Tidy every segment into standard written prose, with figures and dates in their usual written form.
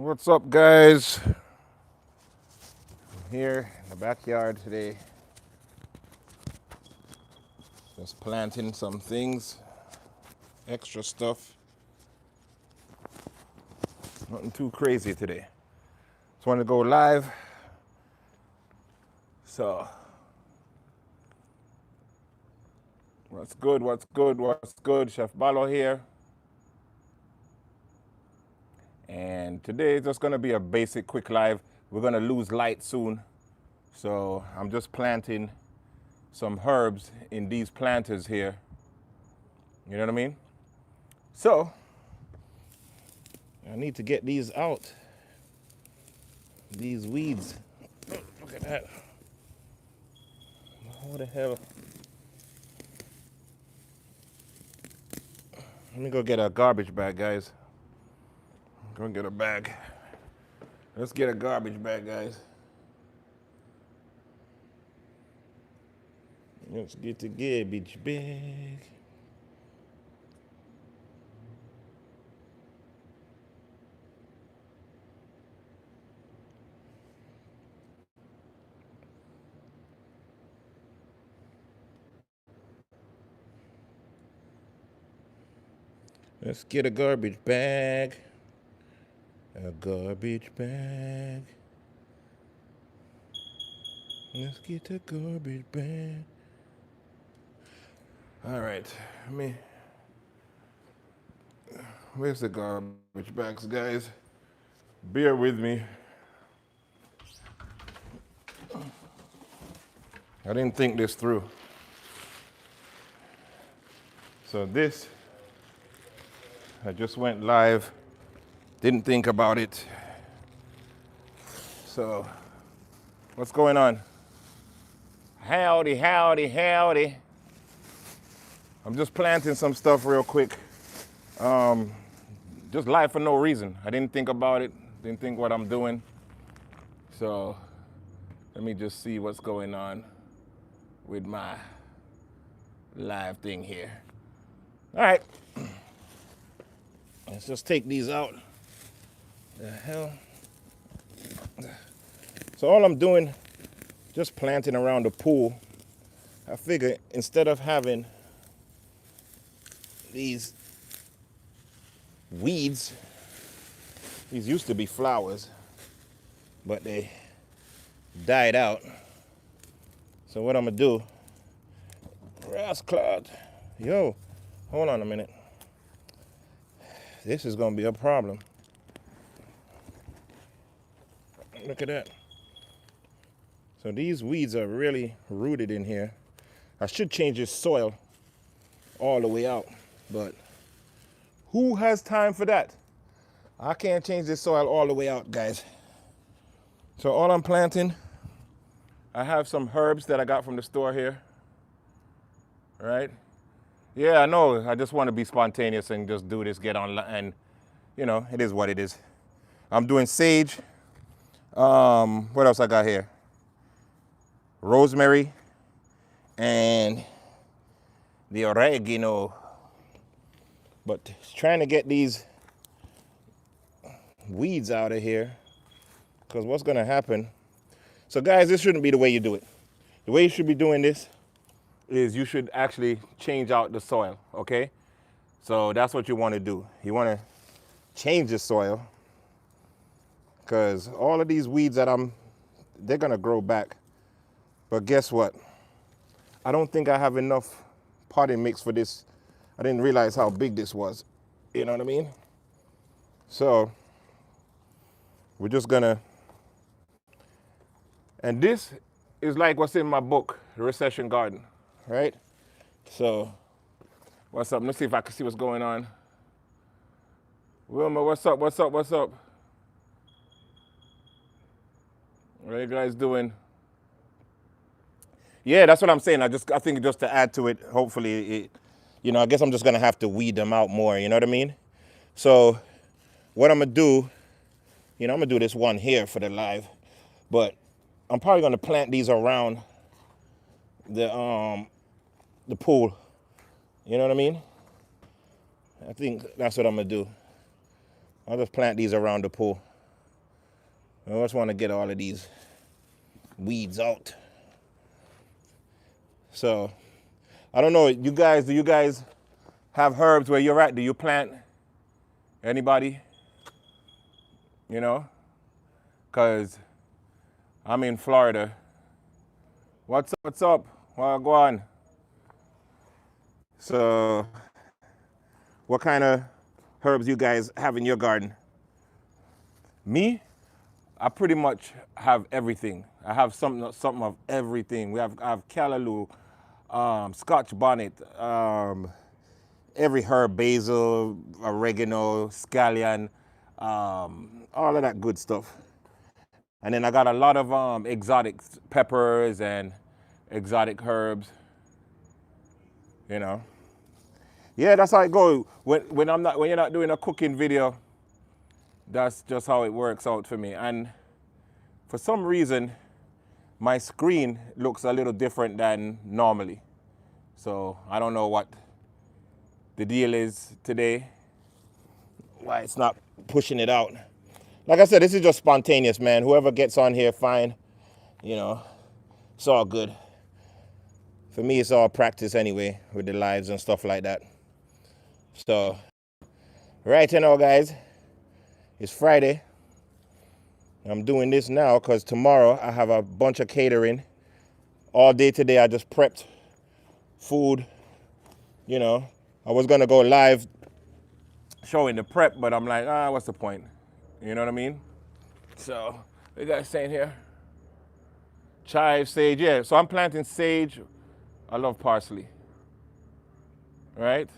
What's up, guys? I'm here in the backyard today, just planting some things, extra stuff. Nothing too crazy today. Just wanted to go live. So, what's good? What's good? What's good? Chef Balo here. And today is just going to be a basic quick live. We're going to lose light soon. So, I'm just planting some herbs in these planters here. You know what I mean? So, I need to get these out. These weeds. Look at that. What the hell? Let me go get a garbage bag, guys. Go get a bag. Let's get a garbage bag, guys. Let's get the garbage bag. Let's get a garbage bag. A garbage bag. Let's get a garbage bag. All right, where's the garbage bags, guys? Bear with me. I didn't think this through. So this, I just went live, didn't think about it. So, what's going on? Howdy, howdy, howdy. I'm just planting some stuff real quick. Just live for no reason. I didn't think about it, didn't think what I'm doing. So, let me just see what's going on with my live thing here. All right. Let's just take these out. The hell? So all I'm doing, just planting around the pool. I figure instead of having these weeds, these used to be flowers, but they died out. So what I'm gonna do, Cloud, yo, hold on a minute. This is gonna be a problem. Look at that. So these weeds are really rooted in here. I should change this soil all the way out, but who has time for that? I can't change this soil all the way out, guys. So all I'm planting, I have some herbs that I got from the store here, right? Yeah, I know, I just want to be spontaneous and just do this, get on, and you know, it is what it is. I'm doing sage. What else I got here? Rosemary and the oregano. But trying to get these weeds out of here, because what's gonna happen? So guys, this shouldn't be the way you do it. The way you should be doing this is you should actually change out the soil, okay? So that's what you want to do. You want to change the soil, because all of these weeds that they're gonna grow back. But guess what? I don't think I have enough potting mix for this. I didn't realize how big this was. You know what I mean? So we're just gonna, and this is like what's in my book, The Recession Garden, right? So what's up? Let's see if I can see what's going on. Wilma, what's up? What's up? What's up? What are you guys doing? Yeah, that's what I'm saying. I think just to add to it, hopefully, I guess I'm just gonna have to weed them out more. You know what I mean? So, what I'm gonna do, I'm gonna do this one here for the live, but I'm probably gonna plant these around the pool. You know what I mean? I think that's what I'm gonna do. I'll just plant these around the pool. I just want to get all of these weeds out. So, I don't know, do you guys have herbs where you're at? Do you plant? Anybody? You know? Because I'm in Florida. What's up? Well, go on. So, what kind of herbs you guys have in your garden? Me? I pretty much have everything. I have something of everything. I have callaloo, Scotch bonnet, every herb, basil, oregano, scallion, all of that good stuff. And then I got a lot of exotic peppers and exotic herbs. You know. Yeah, that's how it goes. When you're not doing a cooking video, that's just how it works out for me. And for some reason, my screen looks a little different than normally. So I don't know what the deal is today, why it's not pushing it out. Like I said, this is just spontaneous, man. Whoever gets on here, fine. You know, it's all good. For me, it's all practice anyway with the lives and stuff like that. So, right now, guys, it's Friday. I'm doing this now because tomorrow I have a bunch of catering. All day today, I just prepped food. You know, I was going to go live showing the prep, but I'm like, what's the point? You know what I mean? So, what you guys saying here? Chive, sage, yeah. So I'm planting sage. I love parsley. Right?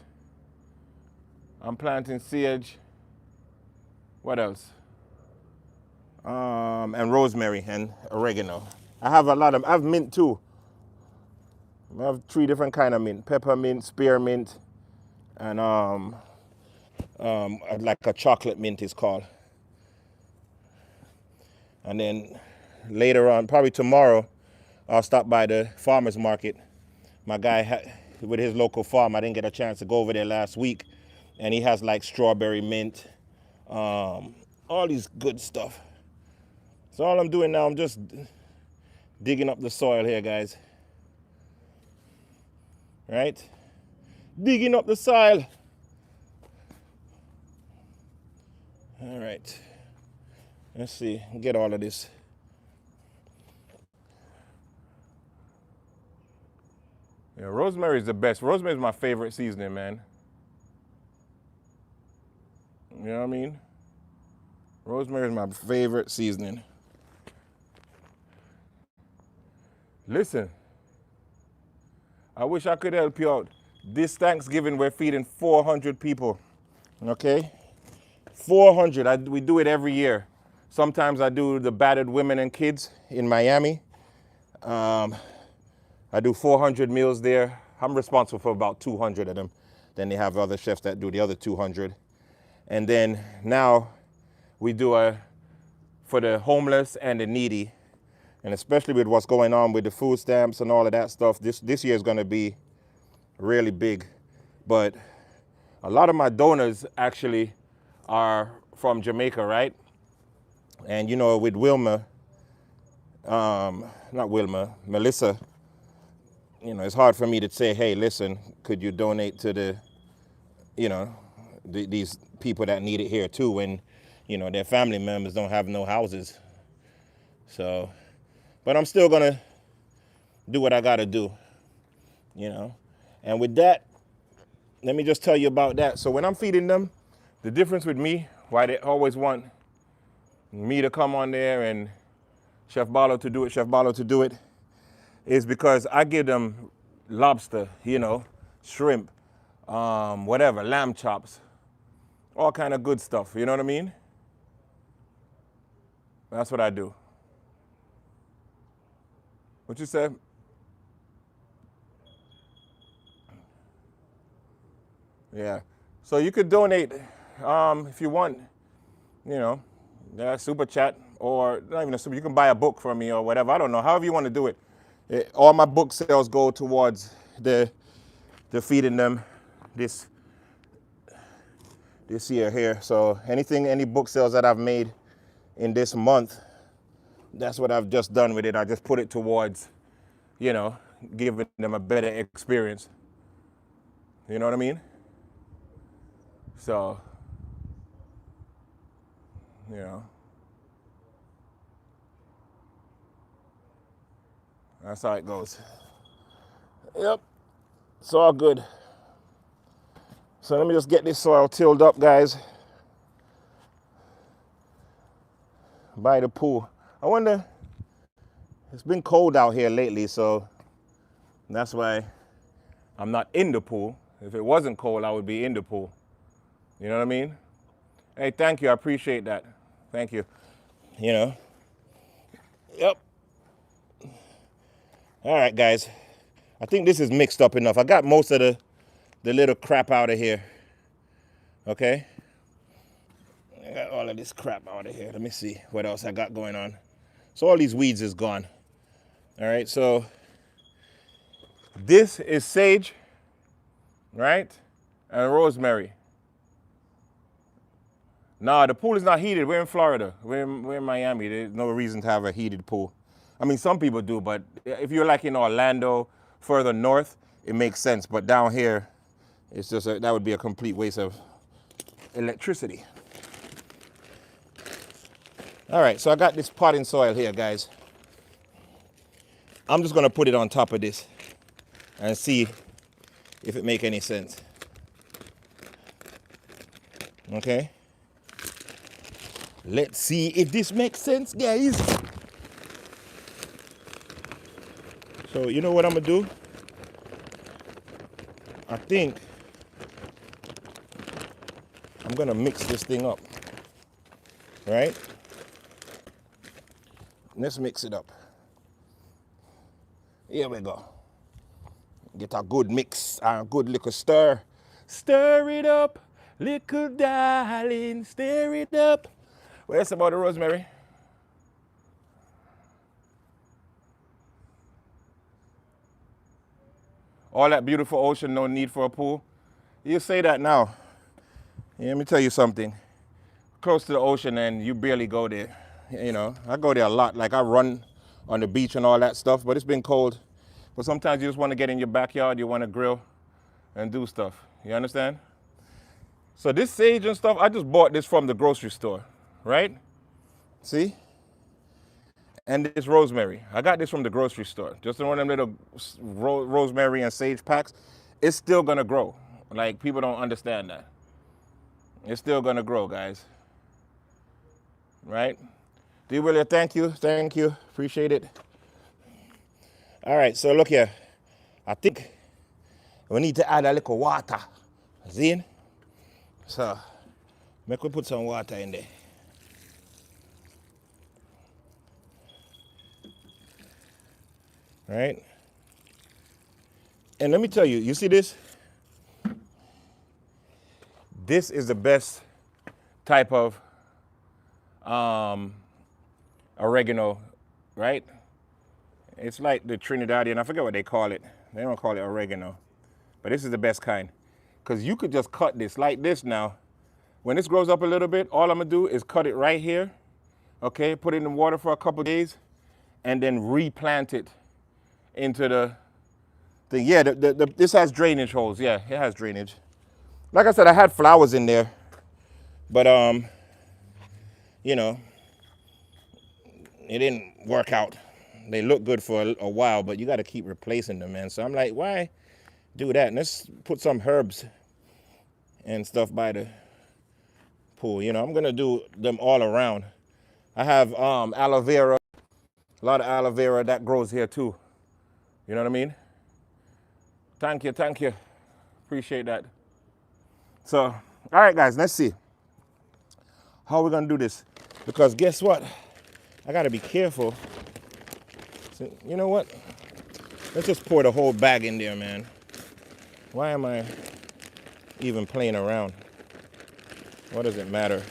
I'm planting sage. What else? And rosemary and oregano. I have I have mint too. I have 3 different kind of mint: peppermint, spearmint, and like a chocolate mint is called. And then later on, probably tomorrow, I'll stop by the farmer's market. My guy with his local farm, I didn't get a chance to go over there last week, and he has like strawberry mint, all these good stuff. So all I'm doing now, I'm just digging up the soil here, guys. Right? Digging up the soil. All right. Let's see, get all of this. Yeah, rosemary is the best. Rosemary is my favorite seasoning, man. You know what I mean? Rosemary is my favorite seasoning. Listen, I wish I could help you out. This Thanksgiving, we're feeding 400 people, okay? 400, we do it every year. Sometimes I do the battered women and kids in Miami. I do 400 meals there. I'm responsible for about 200 of them. Then they have other chefs that do the other 200. And then now we do for the homeless and the needy. And especially with what's going on with the food stamps and all of that stuff, this year is going to be really big. But a lot of my donors actually are from Jamaica, right? And you know, with Melissa, you know, it's hard for me to say, hey, listen, could you donate to these people that need it here too, when, you know, their family members don't have no houses. So, but I'm still gonna do what I gotta do, you know. And with that, let me just tell you about that. So when I'm feeding them, the difference with me, why they always want me to come on there and Chef Balo to do it, is because I give them lobster, you know, shrimp, whatever, lamb chops, all kind of good stuff, you know what I mean? That's what I do. What you said? Yeah. So you could donate if you want, you know, super chat, or not even a super, you can buy a book from me or whatever. I don't know, however you want to do it. All my book sales go towards the feeding them this year here. So any book sales that I've made in this month That's what I've just done with it. I just put it towards, you know, giving them a better experience. You know what I mean? So, you know, that's how it goes. Yep, it's all good. So let me just get this soil tilled up, guys, by the pool. I wonder, it's been cold out here lately, so that's why I'm not in the pool. If it wasn't cold, I would be in the pool. You know what I mean? Hey, thank you. I appreciate that. Thank you. You know? Yep. All right, guys. I think this is mixed up enough. I got most of the little crap out of here. Okay? I got all of this crap out of here. Let me see what else I got going on. So all these weeds is gone. All right, so this is sage, right? And rosemary. Nah, the pool is not heated. We're in Florida. We're in Miami. There's no reason to have a heated pool. I mean, some people do, but if you're like in Orlando, further north, it makes sense. But down here, it's just that would be a complete waste of electricity. All right, so I got this potting soil here, guys. I'm just gonna put it on top of this and see if it make any sense. Okay. Let's see if this makes sense, guys. So you know what I'm gonna do? I think I'm gonna mix this thing up, right? Let's mix it up. Here we go. Get a good mix, a good little stir. Stir it up, little darling, stir it up. Where's about the rosemary? All that beautiful ocean, no need for a pool. You say that now. Yeah, let me tell you something. Close to the ocean and you barely go there. You know, I go there a lot. Like I run on the beach and all that stuff, but it's been cold. But sometimes you just want to get in your backyard, you want to grill and do stuff. You understand? So this sage and stuff, I just bought this from the grocery store, right? See? And this rosemary. I got this from the grocery store. Just one of them little rosemary and sage packs. It's still going to grow. Like, people don't understand that. It's still going to grow, guys. Right? D. William, thank you. Thank you. Appreciate it. All right, so look here. I think we need to add a little water. See? So, make we put some water in there. Right? And let me tell you, you see this? This is the best type of oregano, right? It's like the Trinidadian, I forget what they call it. They don't call it oregano. But this is the best kind. Because you could just cut this like this now. When this grows up a little bit, all I'm going to do is cut it right here. Okay, put it in the water for a couple days. And then replant it into the thing. Yeah, this has drainage holes. Yeah, it has drainage. Like I said, I had flowers in there. But, you know, it didn't work out. They look good for a while, but you got to keep replacing them, man. So I'm like, why do that? And let's put some herbs and stuff by the pool. You know, I'm going to do them all around. I have aloe vera, a lot of aloe vera that grows here too. You know what I mean? Thank you, thank you. Appreciate that. So, all right, guys, let's see how we're going to do this. Because guess what? I got to be careful. So, you know what? Let's just pour the whole bag in there, man. Why am I even playing around? What does it matter?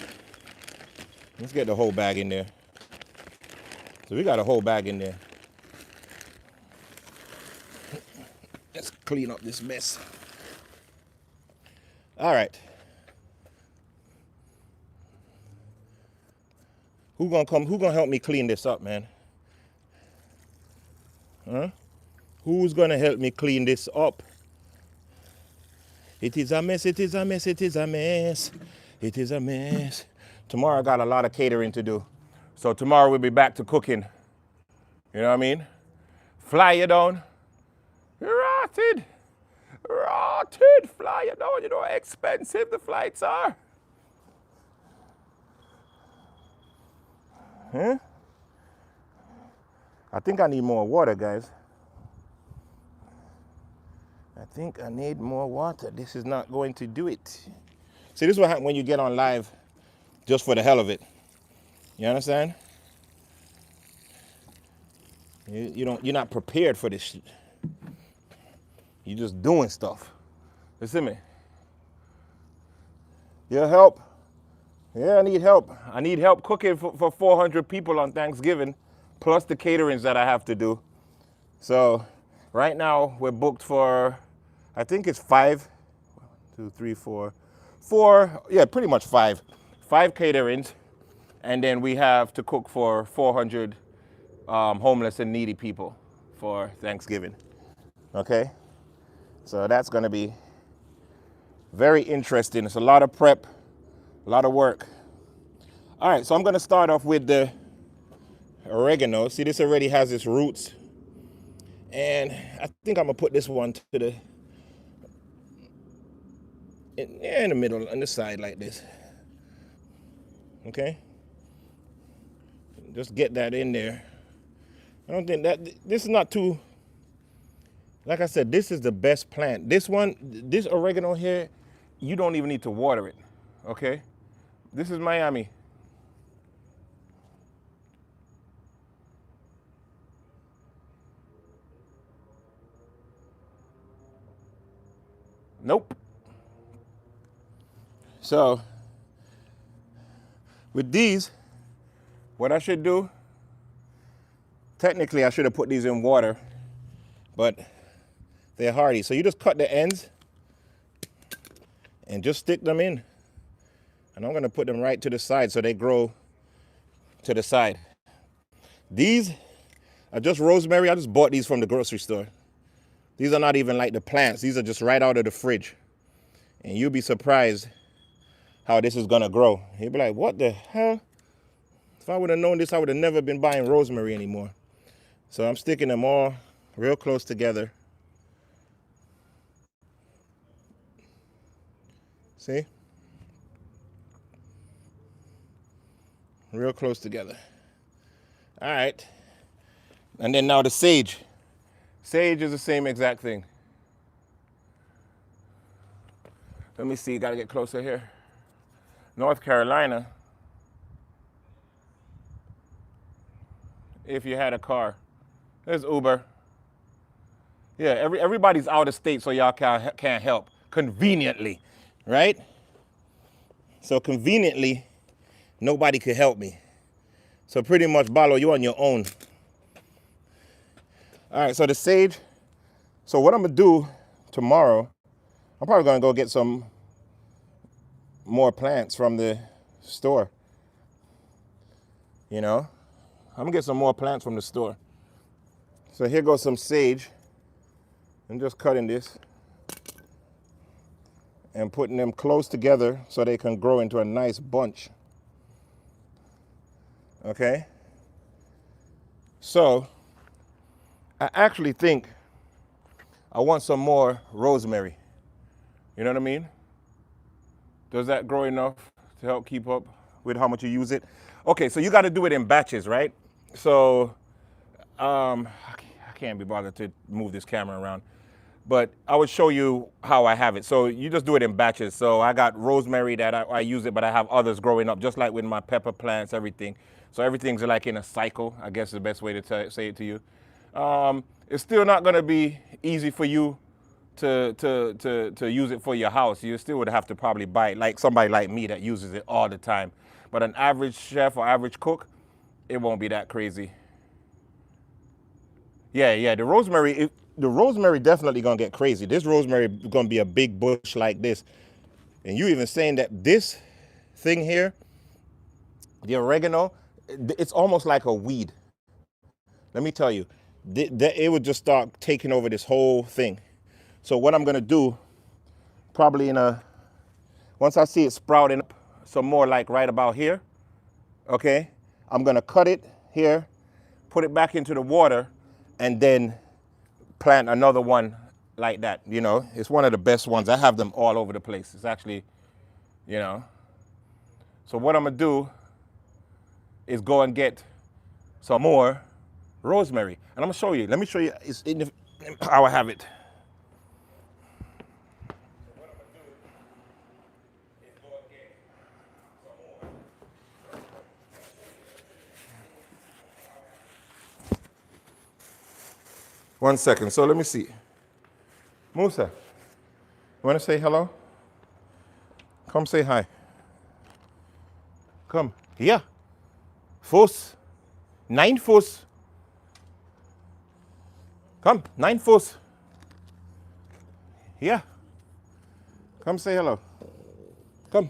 Let's get the whole bag in there. So we got a whole bag in there. Let's clean up this mess. All right. Who gonna help me clean this up, man? Huh? Who's gonna help me clean this up? It is a mess, it is a mess, it is a mess. It is a mess. Tomorrow I got a lot of catering to do. So tomorrow we'll be back to cooking. You know what I mean? Fly you down. Rotted. Rotted. Fly you down. You know how expensive the flights are. Huh? I think I need more water, guys. I think I need more water. This is not going to do it. See, this is what happens when you get on live just for the hell of it. You understand? You're not prepared for this shit. You're just doing stuff. Listen to me. Your help? Yeah, I need help. I need help cooking for 400 people on Thanksgiving, plus the caterings that I have to do. So right now we're booked for, I think it's 5, 1, 2, 3, 4, yeah, pretty much 5 caterings. And then we have to cook for 400 homeless and needy people for Thanksgiving. Okay? So that's gonna be very interesting. It's a lot of prep, a lot of work. All right, so I'm gonna start off with the oregano. See, this already has its roots. And I think I'm gonna put this one to the, in the middle, on the side like this. Okay? Just get that in there. I don't think that, this is not too, like I said, this is the best plant. This one, this oregano here, you don't even need to water it, okay? This is Miami. Nope. So, with these, what I should do, technically I should have put these in water, but they're hardy. So you just cut the ends and just stick them in. And I'm gonna put them right to the side so they grow to the side. These are just rosemary. I just bought these from the grocery store. These are not even like the plants. These are just right out of the fridge. And you'll be surprised how this is gonna grow. You'll be like, what the hell? If I would have known this, I would have never been buying rosemary anymore. So I'm sticking them all real close together. See? Real close together. All right. And then now the sage. Sage is the same exact thing. Let me see, gotta get closer here. North Carolina, if you had a car. There's Uber. Yeah, everybody's out of state, so y'all can't help. Conveniently, right? So conveniently, nobody could help me. So pretty much, Balo, you're on your own. All right, so the sage. So what I'm gonna do tomorrow, I'm probably gonna go get some more plants from the store. You know, I'm gonna get some more plants from the store. So here goes some sage. I'm just cutting this and putting them close together so they can grow into a nice bunch. Okay? So I actually think I want some more rosemary. You know what I mean? Does that grow enough to help keep up with how much you use it? Okay, so you got to do it in batches, right? So I can't be bothered to move this camera around, but I would show you how I have it. So you just do it in batches. So I got rosemary that I use it, but I have others growing up, just like with my pepper plants, everything. So everything's like in a cycle, I guess is the best way to say it to you. It's still not gonna be easy for you to use it for your house. You still would have to probably buy it, like somebody like me that uses it all the time. But an average chef or average cook, it won't be that crazy. Yeah, the rosemary definitely gonna get crazy. This rosemary is gonna be a big bush like this. And you even saying that this thing here, the oregano, it's almost like a weed. Let me tell you, it would just start taking over this whole thing. So what I'm gonna do, probably once I see it sprouting up some more, like right about here, okay, I'm gonna cut it here, put it back into the water, and then plant another one like that. You know, it's one of the best ones. I have them all over the place. It's actually, you know. So what I'm gonna do is go and get some more rosemary, and I'm gonna show you. Let me show you. It's in how I have it. One second. So let me see. Musa, you wanna say hello? Come say hi. Come. Here. Fuss. 9 fuss. Come. 9 fuss. Here. Come say hello. Come.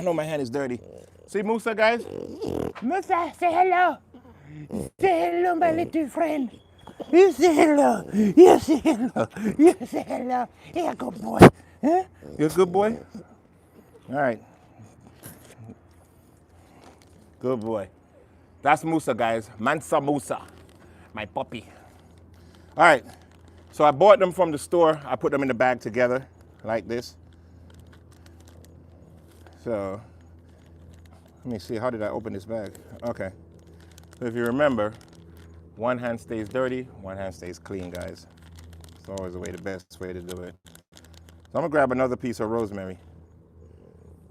No, my hand is dirty. See Musa, guys? Musa, say hello. Say hello, my little friend. You say hello. You say hello. You say hello. You're a good boy. Huh? You're a good boy? All right. Good boy. That's Musa, guys. Mansa Musa. My puppy. All right. So I bought them from the store. I put them in the bag together like this. So let me see. How did I open this bag? Okay. So if you remember, one hand stays dirty, one hand stays clean, guys. It's always the best way to do it. So I'm gonna grab another piece of rosemary.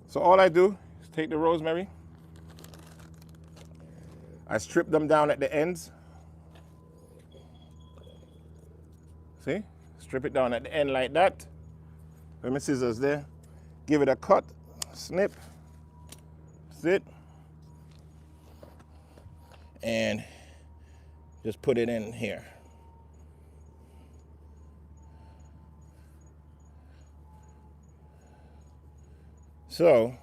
So all I do is take the rosemary, I strip them down at the ends. See? Strip it down at the end like that. With my scissors there. Give it a cut, snip, sit, and just put it in here. So,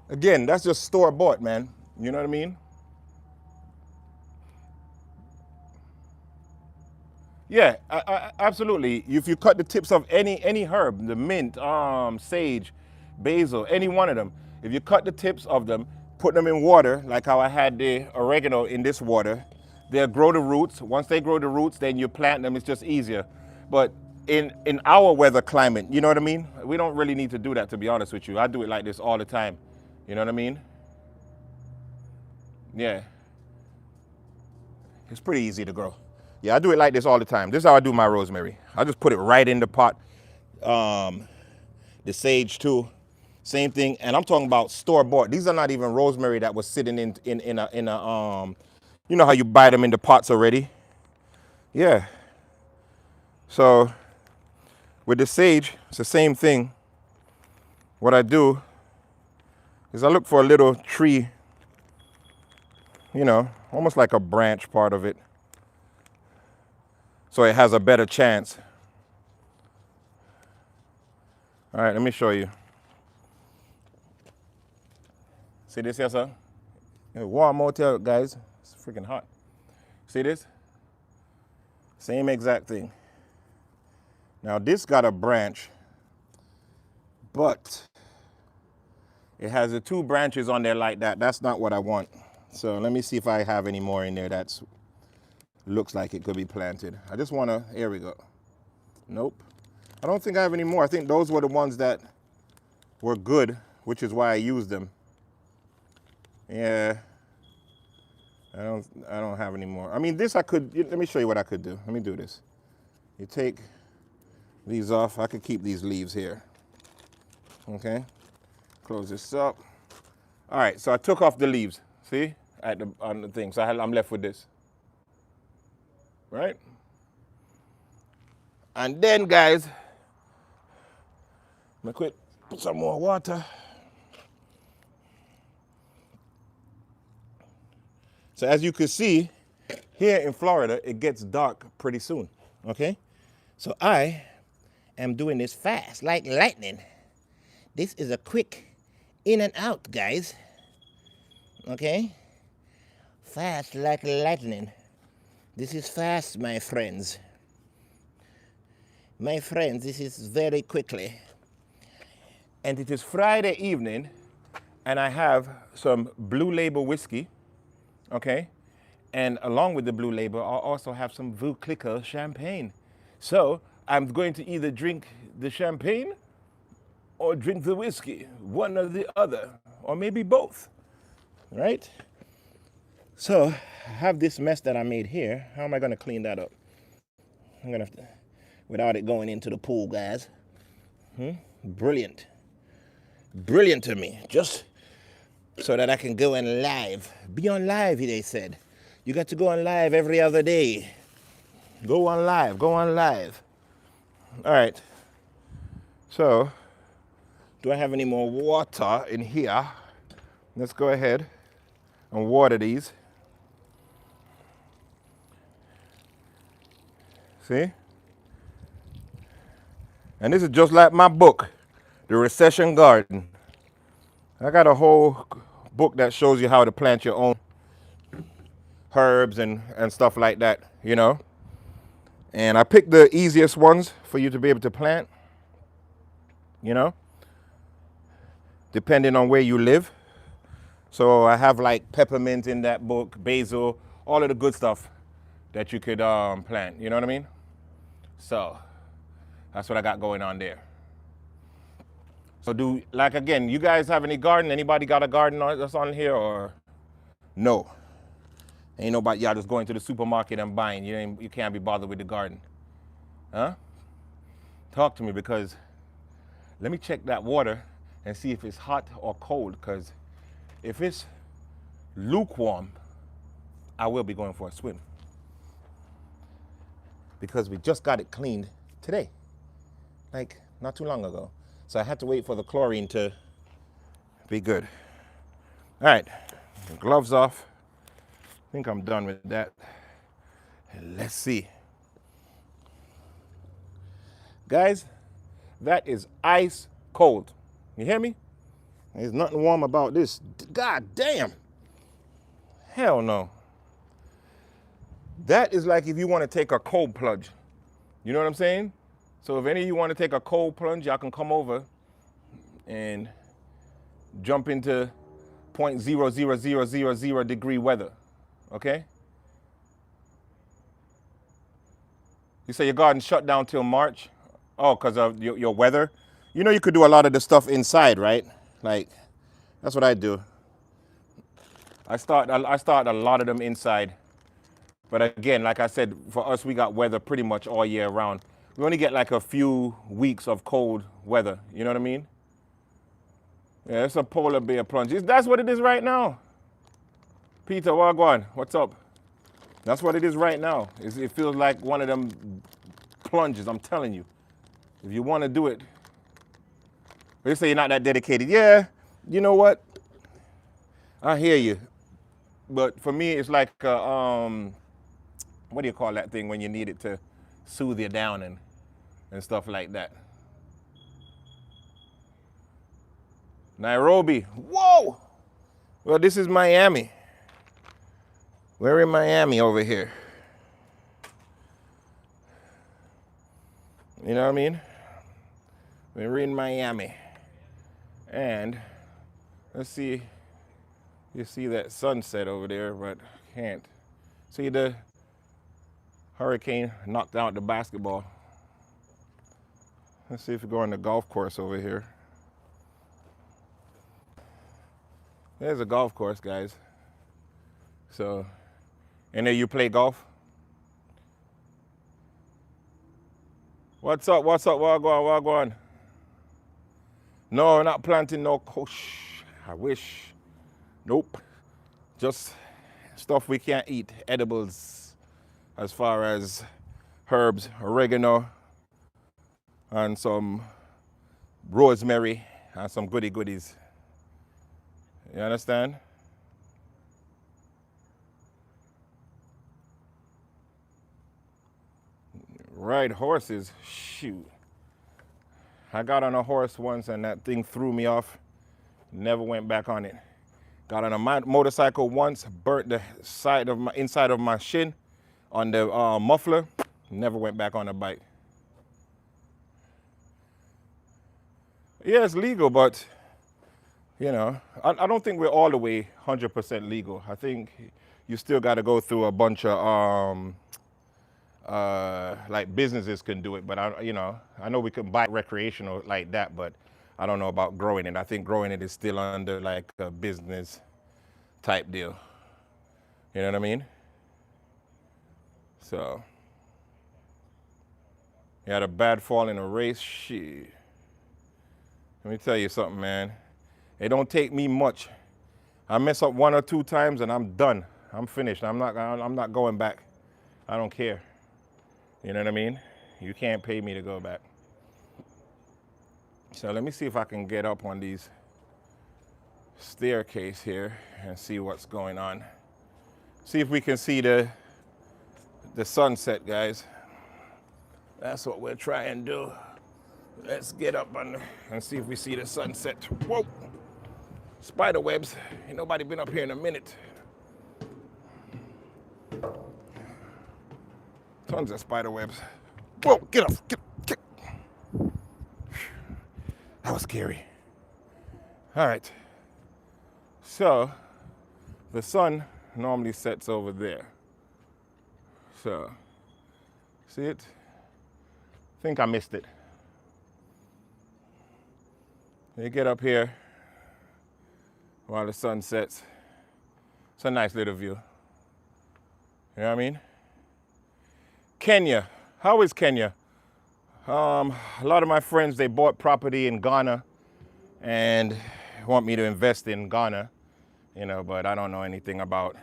again, that's just store-bought, man. You know what I mean? Yeah, absolutely. If you cut the tips of any herb, the mint, sage, basil, any one of them, if you cut the tips of them, put them in water, like how I had the oregano in this water, they'll grow the roots. Once they grow the roots, then you plant them. It's just easier. But in our weather climate, you know what I mean? We don't really need to do that, to be honest with you. I do it like this all the time. You know what I mean? Yeah. It's pretty easy to grow. Yeah, I do it like this all the time. This is how I do my rosemary. I just put it right in the pot. The sage too, same thing. And I'm talking about store-bought. These are not even rosemary that was sitting in a you know how you buy them in the pots already? Yeah. So with the sage, it's the same thing. What I do is I look for a little tree, you know, almost like a branch part of it, so it has a better chance. All right, let me show you. See this here, sir? Warm out here, guys. It's freaking hot. See this? Same exact thing. Now this got a branch, but it has the 2 branches on there like that. That's not what I want. So let me see if I have any more in there that's looks like it could be planted. I just want to, here we go. Nope. I don't think I have any more. I think those were the ones that were good, which is why I used them. Yeah. I don't have any more. I mean, this I could, let me show you what I could do. Let me do this. You take these off. I could keep these leaves here. Okay. Close this up. All right, so I took off the leaves. See? On the thing. So I'm left with this. Right? And then, guys, I'm going to put some more water. So as you can see, here in Florida, it gets dark pretty soon, okay? So I am doing this fast, like lightning. This is a quick in and out, guys, okay? Fast like lightning. This is fast, my friends. My friends, this is very quickly. And it is Friday evening, and I have some Blue Label whiskey, okay? And along with the Blue Label, I'll also have some Veuve Clicquot champagne. So I'm going to either drink the champagne or drink the whiskey, one or the other, or maybe both, right? So I have this mess that I made here. How am I gonna clean that up? I'm gonna have to, without it going into the pool, guys. Brilliant. Brilliant to me. Just so that I can go on live. Be on live, they said. You got to go on live every other day. Go on live, go on live. All right. So, do I have any more water in here? Let's go ahead and water these. See? And this is just like my book, The Recession Garden. I got a whole book that shows you how to plant your own herbs and stuff like that, you know. And I picked the easiest ones for you to be able to plant, you know, depending on where you live. So I have like peppermint in that book, basil, all of the good stuff that you could plant, you know what I mean? So that's what I got going on there. So again, you guys have any garden? Anybody got a garden that's on here or no? Ain't nobody, y'all just going to the supermarket and buying. You can't be bothered with the garden. Huh? Talk to me, because let me check that water and see if it's hot or cold, because if it's lukewarm, I will be going for a swim. Because we just got it cleaned today, like not too long ago. So I had to wait for the chlorine to be good. All right, gloves off. I think I'm done with that. Let's see. Guys, that is ice cold. You hear me? There's nothing warm about this. God damn. Hell no. That is like if you want to take a cold plunge. You know what I'm saying? So if any of you want to take a cold plunge, y'all can come over and jump into 0.00000 degree weather. Okay? You say your garden shut down till March? Oh, because of your weather? You know you could do a lot of the stuff inside, right? Like, that's what I do. I start a lot of them inside. But again, like I said, for us, we got weather pretty much all year round. We only get like a few weeks of cold weather. You know what I mean? Yeah, it's a polar bear plunge. That's what it is right now. Peter, Wagwan, what's up? That's what it is right now. It feels like one of them plunges, I'm telling you. If you want to do it. They say you're not that dedicated. Yeah, you know what? I hear you. But for me, it's like, what do you call that thing when you need it to soothe you down and stuff like that? Nairobi. Whoa! Well, this is Miami. We're in Miami over here. You know what I mean? We're in Miami. And let's see. You see that sunset over there, but can't. See the hurricane knocked out the basketball. Let's see if we go on the golf course over here. There's a golf course, guys. So, and then you play golf? What's up, Wagwan? No, not planting no kush. I wish. Nope. Just stuff we can't eat, edibles, as far as herbs, oregano, and some rosemary, and some goodies. You understand? Ride horses, shoot. I got on a horse once and that thing threw me off. Never went back on it. Got on a motorcycle once, burnt the inside of my shin. on the muffler, never went back on the bike. Yeah, it's legal, but you know, I don't think we're all the way 100% legal. I think you still got to go through a bunch of like businesses can do it, but I know we can buy recreational like that, but I don't know about growing it. I think growing it is still under like a business type deal. You know what I mean? So, you had a bad fall in a race. Shit. Let me tell you something, man. It don't take me much. I mess up 1 or 2 times and I'm done. I'm finished. I'm not going back. I don't care. You know what I mean? You can't pay me to go back. So let me see if I can get up on these staircase here and see what's going on. See if we can see the sunset, guys. That's what we're trying to do. Let's get up and see if we see the sunset. Whoa! Spider webs. Ain't nobody been up here in a minute. Tons of spider webs. Whoa! Get off! Get. That was scary. All right. So, the sun normally sets over there. So, see it? I think I missed it. You get up here while the sun sets. It's a nice little view. You know what I mean? Kenya. How is Kenya? A lot of my friends, they bought property in Ghana and want me to invest in Ghana, but I don't know anything about,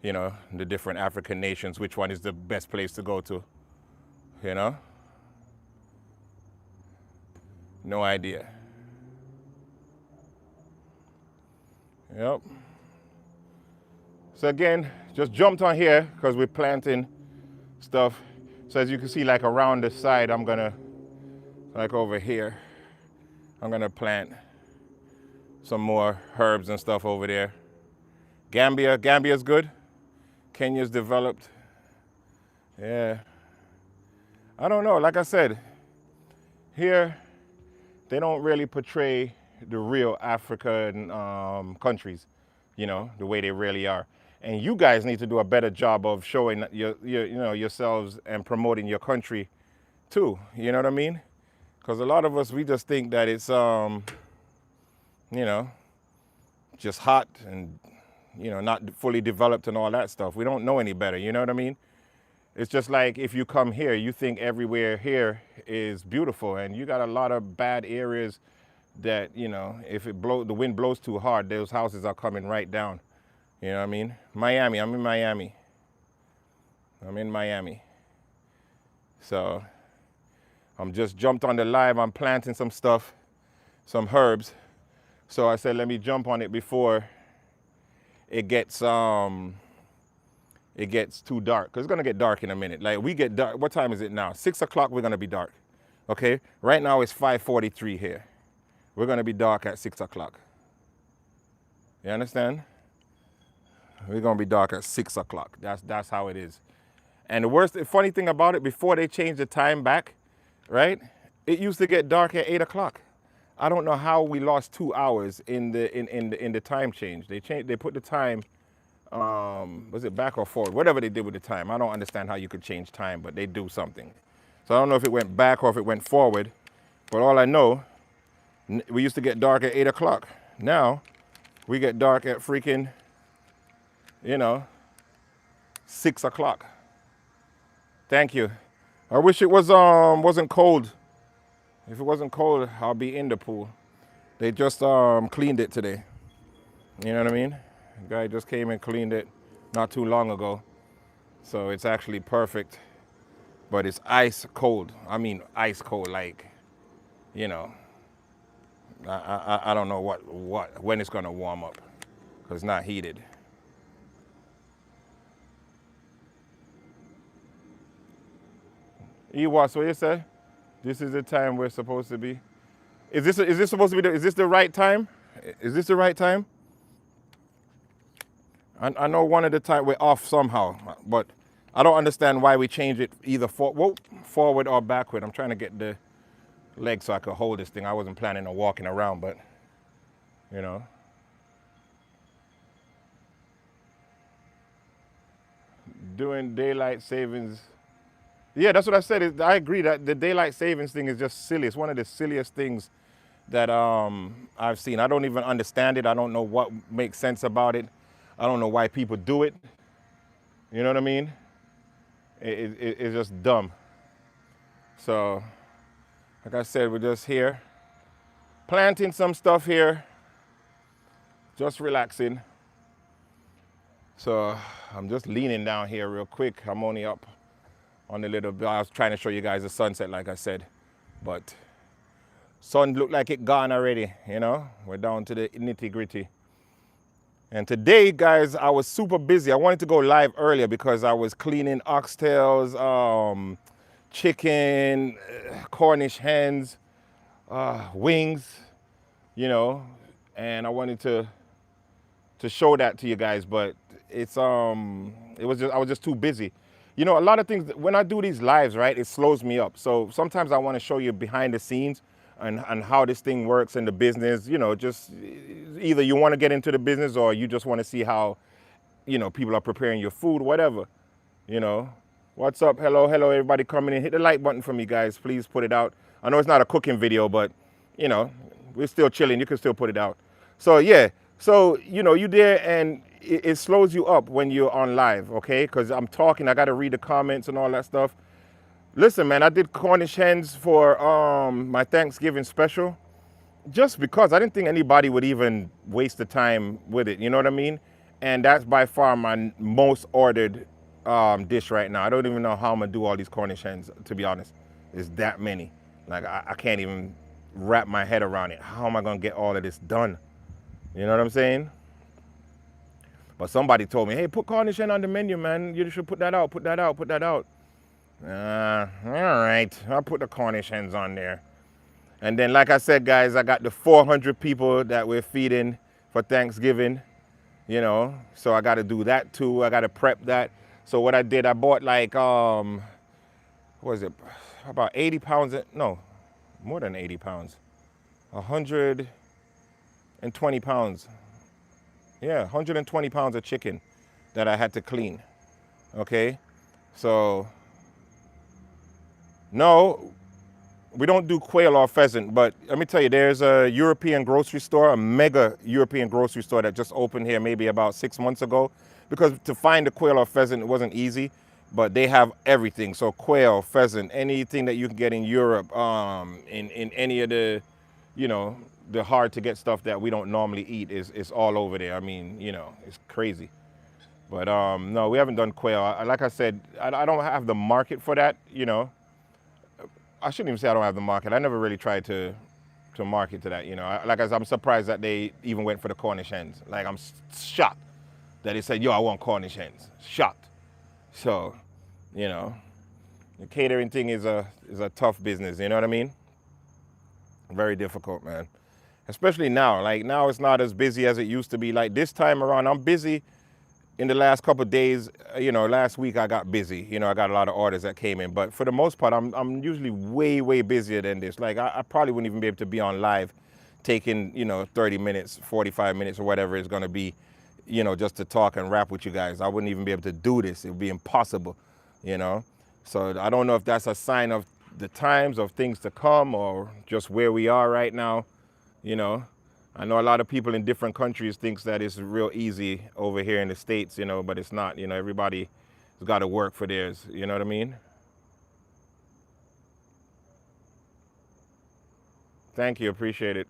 the different African nations, which one is the best place to go to, No idea. Yep. So again, just jumped on here because we're planting stuff. So as you can see, like around the side, I'm gonna, like over here, I'm gonna plant some more herbs and stuff over there. Gambia's good. Kenya's developed. Yeah. I don't know, like I said, here, they don't really portray the real African countries, the way they really are. And you guys need to do a better job of showing yourselves and promoting your country too. You know what I mean? Because a lot of us, we just think that it's, just hot and, not fully developed and all that stuff. We don't know any better. You know what I mean? It's just like if you come here, you think everywhere here is beautiful, and you got a lot of bad areas that, if the wind blows too hard, those houses are coming right down. You know what I mean? Miami, I'm in Miami. So I'm just jumped on the live. I'm planting some stuff, some herbs. So I said, let me jump on it before it gets too dark. Cause it's gonna get dark in a minute. Like we get dark. What time is it now? 6 o'clock, we're gonna be dark. Okay? Right now it's 5:43 here. We're gonna be dark at 6 o'clock. You understand? We're gonna be dark at 6 o'clock. That's how it is. And the funny thing about it, before they changed the time back, right? It used to get dark at 8 o'clock. I don't know how we lost 2 hours in the time change. They put the time, was it back or forward? Whatever they did with the time. I don't understand how you could change time, but they do something. So I don't know if it went back or if it went forward. But all I know, we used to get dark at 8 o'clock. Now we get dark at freaking, 6 o'clock. Thank you. I wish it wasn't cold. If it wasn't cold, I'll be in the pool. They just cleaned it today. You know what I mean? The guy just came and cleaned it not too long ago. So it's actually perfect. But it's ice cold. I mean ice cold, like, I don't know when it's gonna warm up, because it's not heated. What you say? This is the time we're supposed to be. Is this supposed to be? Is this the right time? Is this the right time? I know one of the time we're off somehow, but I don't understand why we change it either forward or backward. I'm trying to get the leg so I could hold this thing. I wasn't planning on walking around, but you know. Doing daylight savings. Yeah, that's what I said. I agree that the daylight savings thing is just silly. It's one of the silliest things that I've seen. I don't even understand it. I don't know what makes sense about it. I don't know why people do it. You know what I mean? It's just dumb. So, like I said, we're just here, planting some stuff here, just relaxing. So, I'm just leaning down here real quick. I'm only up on the little bit. I was trying to show you guys the sunset, like I said, but sun looked like it gone already, you know? We're down to the nitty gritty. And today, guys, I was super busy. I wanted to go live earlier because I was cleaning oxtails, chicken, Cornish hens, wings, you know, and I wanted to show that to you guys, but I was just too busy. You know, a lot of things when I do these lives, right, it slows me up. So sometimes I want to show you behind the scenes and how this thing works in the business. You know, just either you want to get into the business or you just want to see how, you know, people are preparing your food, whatever. You know, what's up? Hello, everybody coming in. Hit the like button for me, guys. Please put it out. I know it's not a cooking video, but you know, we're still chilling. You can still put it out. So yeah, so you know, you there and it slows you up when you're on live, okay? Because I'm talking, I got to read the comments and all that stuff. Listen, man, I did Cornish hens for my Thanksgiving special just because I didn't think anybody would even waste the time with it. You know what I mean? And that's by far my most ordered dish right now. I don't even know how I'm gonna do all these Cornish hens, to be honest. It's that many. Like I can't even wrap my head around it. How am I gonna get all of this done? You know what I'm saying? But somebody told me, hey, put Cornish hen on the menu, man. You should put that out, put that out, put that out. All right, I'll put the Cornish hens on there. And then, like I said, guys, I got the 400 people that we're feeding for Thanksgiving, you know. So I got to do that too. I got to prep that. So what I did, I bought like, what was it? About 80 pounds, no, more than 80 pounds. 120 pounds. Yeah, 120 pounds of chicken that I had to clean. Okay, so no, we don't do quail or pheasant, but let me tell you, there's a European grocery store, a mega European grocery store that just opened here maybe about 6 months ago. Because to find the quail or pheasant, it wasn't easy, but they have everything. So quail, pheasant, anything that you can get in Europe, in any of the, you know, the hard to get stuff that we don't normally eat is all over there. I mean, you know, it's crazy. But no, we haven't done quail. Like I said, I don't have the market for that, you know. I shouldn't even say I don't have the market. I never really tried to market to that, you know. Like I said, I'm surprised that they even went for the Cornish hens. Like I'm shocked that they said, yo, I want Cornish hens. Shocked. So, you know, the catering thing is a tough business, you know what I mean? Very difficult, man. Especially now. Like now it's not as busy as it used to be. Like this time around, I'm busy in the last couple of days. You know, last week I got busy. You know, I got a lot of orders that came in. But for the most part, I'm usually way busier than this. Like I probably wouldn't even be able to be on live taking, you know, 30 minutes, 45 minutes or whatever it's going to be, you know, just to talk and rap with you guys. I wouldn't even be able to do this. It would be impossible, you know. So I don't know if that's a sign of the times of things to come or just where we are right now, you know. I know a lot of people in different countries thinks that it's real easy over here in the States, you know, but it's not. You know, everybody's got to work for theirs, you know what I mean? Thank you, appreciate it.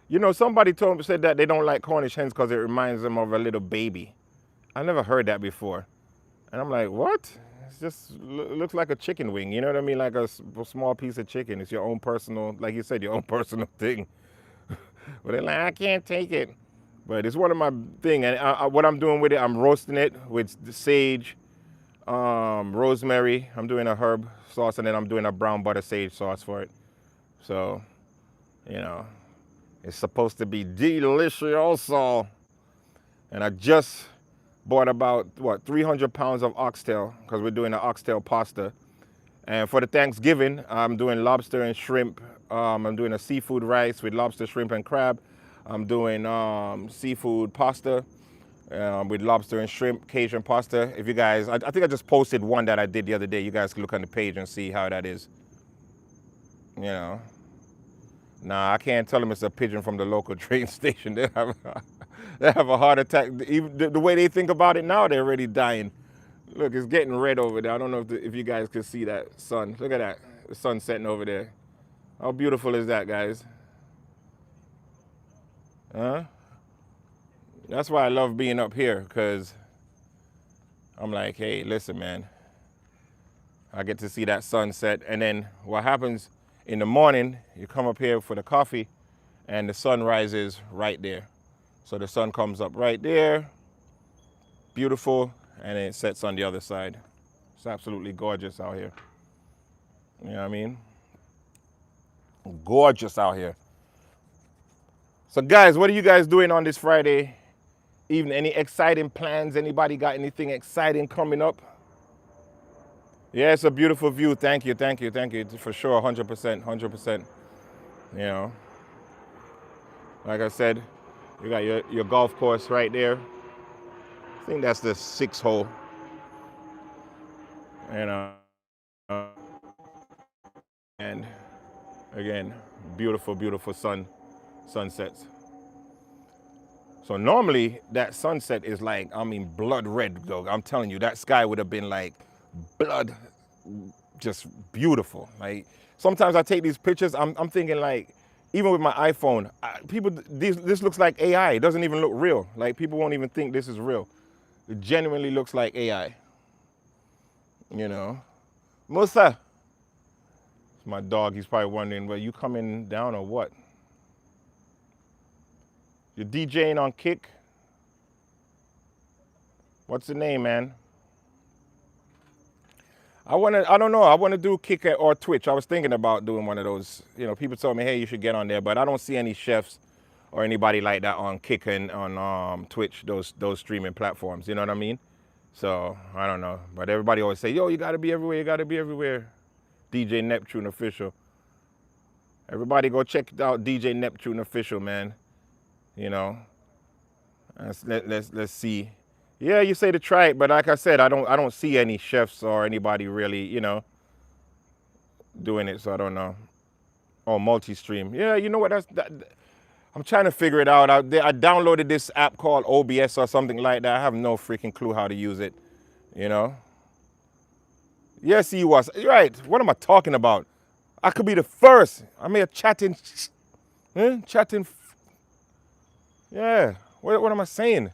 You know, somebody said that they don't like Cornish hens because it reminds them of a little baby. I never heard that before. And I'm like, what? It just looks like a chicken wing, you know what I mean? Like a small piece of chicken. It's your own personal, like you said, your own personal thing. But they're like, I can't take it. But it's one of my thing. And what I'm doing with it, I'm roasting it with the sage, rosemary. I'm doing a herb sauce, and then I'm doing a brown butter sage sauce for it. So, you know, it's supposed to be delicious also. And I just bought about, what, 300 pounds of oxtail, because we're doing an oxtail pasta. And for the Thanksgiving, I'm doing lobster and shrimp. I'm doing a seafood rice with lobster, shrimp, and crab. I'm doing seafood pasta with lobster and shrimp, Cajun pasta. If you guys, I think I just posted one that I did the other day. You guys can look on the page and see how that is. You know. Nah, I can't tell them it's a pigeon from the local train station. They have a heart attack. Even the way they think about it now, they're already dying. Look, it's getting red over there. I don't know if you guys can see that sun. Look at that. The sun setting over there. How beautiful is that, guys? Huh? That's why I love being up here, because I'm like, hey, listen, man. I get to see that sunset. And then what happens in the morning, you come up here for the coffee, and the sun rises right there. So the sun comes up right there. Beautiful. And it sets on the other side. It's absolutely gorgeous out here. You know what I mean? Gorgeous out here. So guys, what are you guys doing on this Friday evening? Any exciting plans? Anybody got anything exciting coming up? Yeah, it's a beautiful view. Thank you, thank you, thank you. For sure, 100%, 100%. You know, like I said, you got your golf course right there. I think that's the 6th hole. And again, beautiful, beautiful sunsets. So normally that sunset is like, I mean, blood red, though. I'm telling you, that sky would have been like blood, just beautiful. Like sometimes I take these pictures, I'm thinking like, even with my iPhone, this looks like AI. It doesn't even look real. Like people won't even think this is real. It genuinely looks like AI. You know, Musa, it's my dog. He's probably wondering, well, you coming down or what? You're DJing on Kick? What's the name, man? I don't know. I want to do Kick or Twitch. I was thinking about doing one of those. You know, people told me, hey, you should get on there, but I don't see any chefs or anybody like that on Kick and on Twitch, those streaming platforms. You know what I mean? So I don't know. But everybody always say, yo, you got to be everywhere. You got to be everywhere. DJ Neptune Official. Everybody go check out DJ Neptune Official, man. You know, let's see. Yeah, you say to try it, but like I said, I don't see any chefs or anybody really, you know, doing it. So I don't know. Oh, multi-stream. Yeah, you know what? I'm trying to figure it out. I downloaded this app called OBS or something like that. I have no freaking clue how to use it. You know. Yes, he was. You're right. What am I talking about? I could be the first. I'm here chatting. Chatting. Yeah. What am I saying?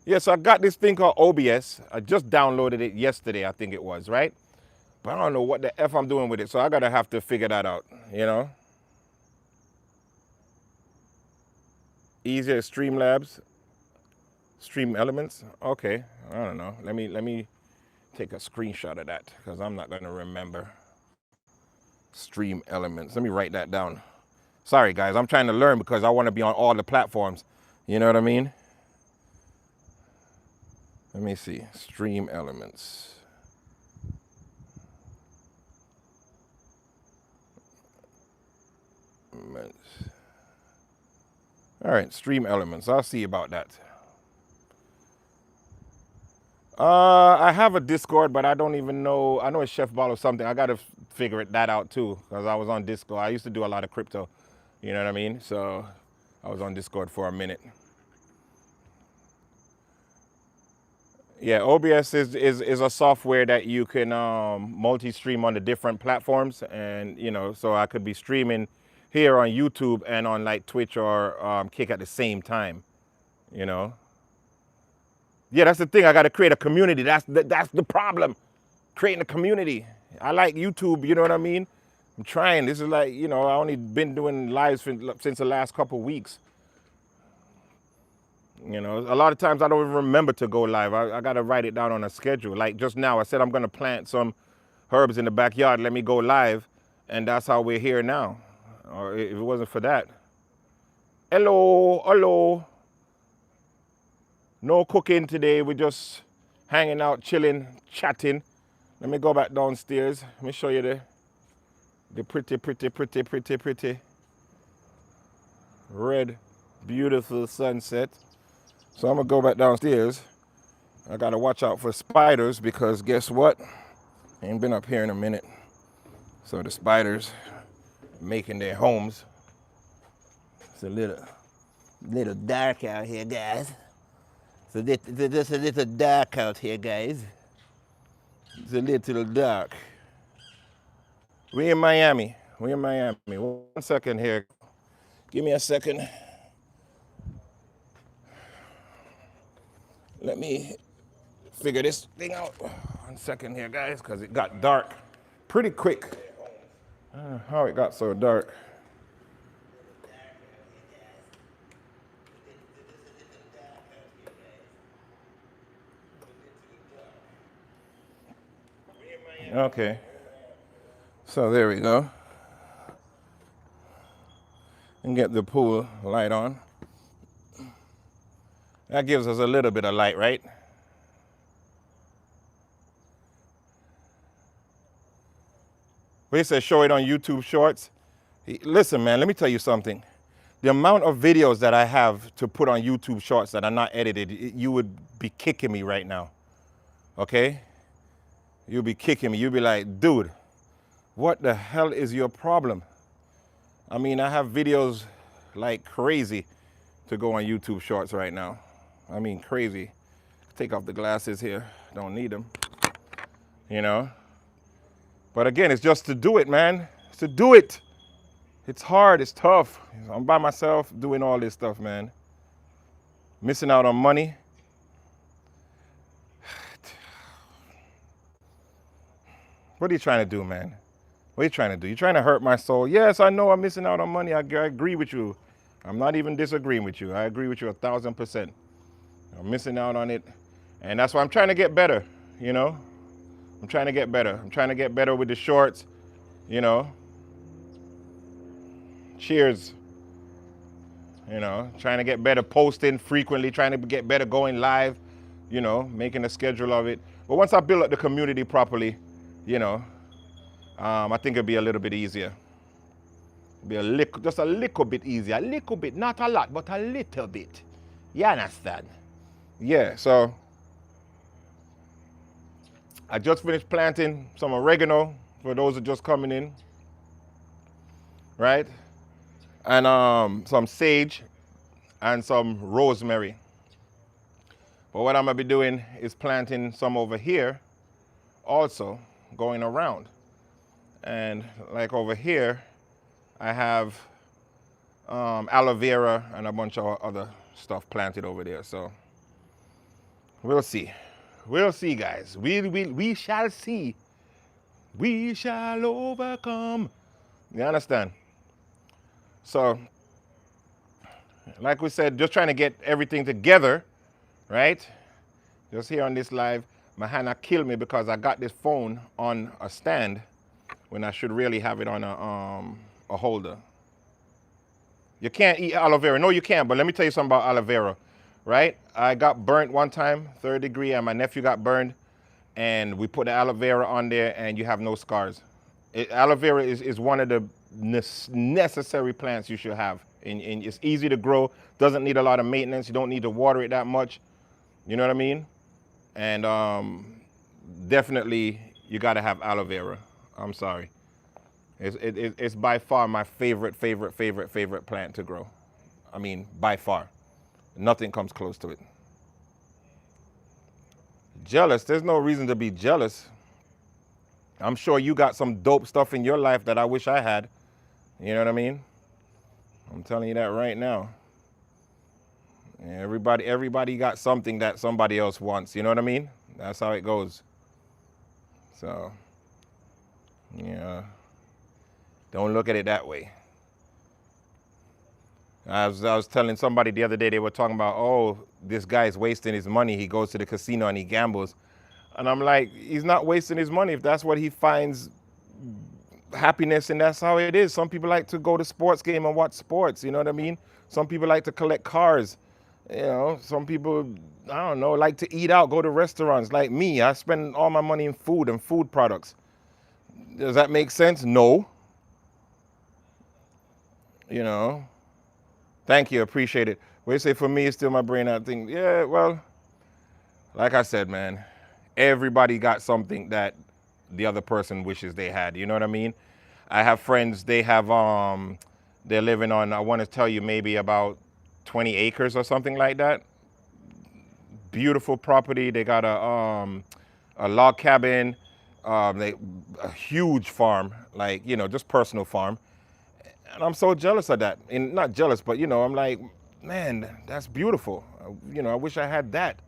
Yeah, so I got this thing called OBS. I just downloaded it yesterday, I think it was, right? But I don't know what the F I'm doing with it, so I gotta have to figure that out, you know? Easier Streamlabs, Stream Elements. Okay, I don't know. Let me take a screenshot of that because I'm not gonna remember. Stream Elements. Let me write that down. Sorry guys, I'm trying to learn because I want to be on all the platforms. You know what I mean? Let me see. Stream Elements. All right, Stream Elements. I'll see about that. I have a Discord, but I don't even know. I know it's Chef Balo something. I got to figure that out too, because I was on Discord. I used to do a lot of crypto. You know what I mean? So I was on Discord for a minute. Yeah, OBS is a software that you can multi-stream on the different platforms, and you know, so I could be streaming here on YouTube and on like Twitch or Kick at the same time. You know. Yeah, that's the thing. I got to create a community. That's the problem. Creating a community. I like YouTube. You know what I mean? I'm trying. This is like, you know, I only been doing lives since the last couple weeks. You know, a lot of times I don't even remember to go live. I got to write it down on a schedule. Like just now, I said I'm going to plant some herbs in the backyard. Let me go live. And that's how we're here now. Or if it wasn't for that. Hello, hello. No cooking today. We're just hanging out, chilling, chatting. Let me go back downstairs. Let me show you the pretty red, beautiful sunset. So I'm gonna go back downstairs. I gotta watch out for spiders because guess what? I ain't been up here in a minute. So the spiders making their homes. It's a little dark out here, guys. It's just a little dark out here, guys. It's a little dark. We in Miami. We in Miami. 1 second here. Give me a second. Let me figure this thing out. 1 second here, guys, because it got dark pretty quick. I don't know how it got so dark. Okay. So there we go. And get the pool light on. That gives us a little bit of light, right? But he said show it on YouTube Shorts. Listen, man, let me tell you something. The amount of videos that I have to put on YouTube Shorts that are not edited, you would be kicking me right now. Okay? You'll be kicking me. You'll be like, dude, what the hell is your problem? I mean, I have videos like crazy to go on YouTube Shorts right now. I mean, crazy. Take off the glasses here. Don't need them. You know? But again, it's just to do it, man. It's to do it. It's hard. It's tough. I'm by myself doing all this stuff, man. Missing out on money. What are you trying to do, man? What are you trying to do? You're trying to hurt my soul. Yes, I know I'm missing out on money. I agree with you. I'm not even disagreeing with you. I agree with you 1,000%. I'm missing out on it. And that's why I'm trying to get better, you know? I'm trying to get better. I'm trying to get better with the shorts, you know? Cheers. You know, trying to get better posting frequently, trying to get better going live, you know, making a schedule of it. But once I build up the community properly, you know, I think it'll be a little bit easier. Just a little bit easier. A little bit, not a lot, but a little bit. You understand? Yeah, so I just finished planting some oregano for those who are just coming in, right? And some sage and some rosemary. But what I'm gonna be doing is planting some over here also going around. And like over here, I have aloe vera and a bunch of other stuff planted over there. So we'll see. We'll see, guys. We shall see. We shall overcome. You understand? So, like we said, just trying to get everything together, right? Just here on this live, my hand killed me because I got this phone on a stand when I should really have it on a holder. You can't eat aloe vera. No, you can't, but let me tell you something about aloe vera, right? I got burnt one time, 3rd degree, and my nephew got burned, and we put the aloe vera on there, and you have no scars. Aloe vera is one of the necessary plants you should have. And it's easy to grow, doesn't need a lot of maintenance, you don't need to water it that much. You know what I mean? And definitely you gotta have aloe vera. I'm sorry. It's by far my favorite plant to grow. I mean, by far. Nothing comes close to it. Jealous, there's no reason to be jealous. I'm sure you got some dope stuff in your life that I wish I had. You know what I mean? I'm telling you that right now. Everybody got something that somebody else wants. You know what I mean? That's how it goes. So, yeah. Don't look at it that way. I was telling somebody the other day, they were talking about, oh, this guy's wasting his money. He goes to the casino and he gambles. And I'm like, he's not wasting his money if that's what he finds happiness in. That's how it is. Some people like to go to sports game and watch sports. You know what I mean? Some people like to collect cars. You know, some people, I don't know, like to eat out, go to restaurants. Like me, I spend all my money in food and food products. Does that make sense? No. You know, thank you, appreciate it. What you say for me, it's still my brain. I think, yeah, well, like I said, man, everybody got something that the other person wishes they had. You know what I mean? I have friends, they're living on, I want to tell you, maybe about 20 acres or something like that. Beautiful property. They got a log cabin, a huge farm, like, you know, just personal farm. And I'm so jealous of that. And not jealous, but, you know, I'm like, man, that's beautiful. You know, I wish I had that.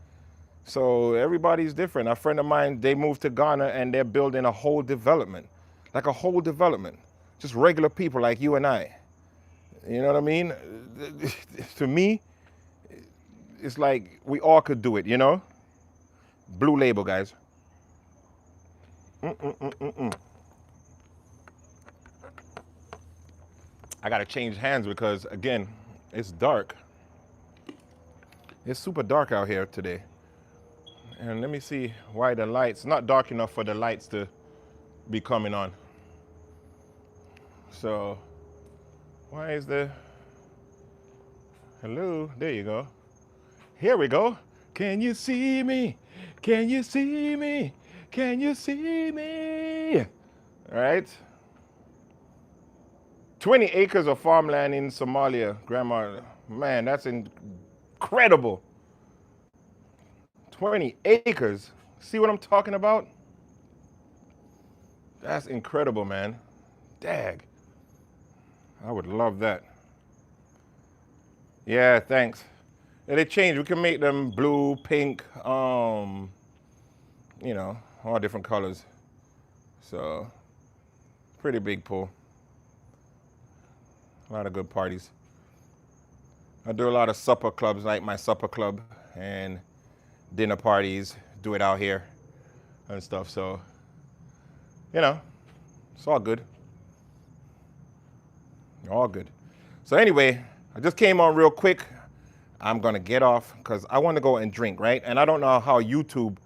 So everybody's different. A friend of mine, they moved to Ghana and they're building a whole development, like a whole development. Just regular people like you and I. You know what I mean? To me, it's like we all could do it, you know? Blue Label, guys. I gotta change hands because, again, it's dark. It's super dark out here today. And let me see why the lights, not dark enough for the lights to be coming on. So, why is the, hello, there you go. Here we go. Can you see me? Can you see me? Can you see me? All right. 20 acres of farmland in Somalia, Grandma. Man, that's incredible. 20 acres. See what I'm talking about? That's incredible, man. Dag. I would love that. Yeah, thanks. Yeah, they changed. We can make them blue, pink, you know, all different colors. So, pretty big pool. A lot of good parties. I do a lot of supper clubs, like my supper club and dinner parties, do it out here and stuff. So, you know, it's all good. All good. So anyway, I just came on real quick. I'm gonna get off because I want to go and drink, right? And I don't know how YouTube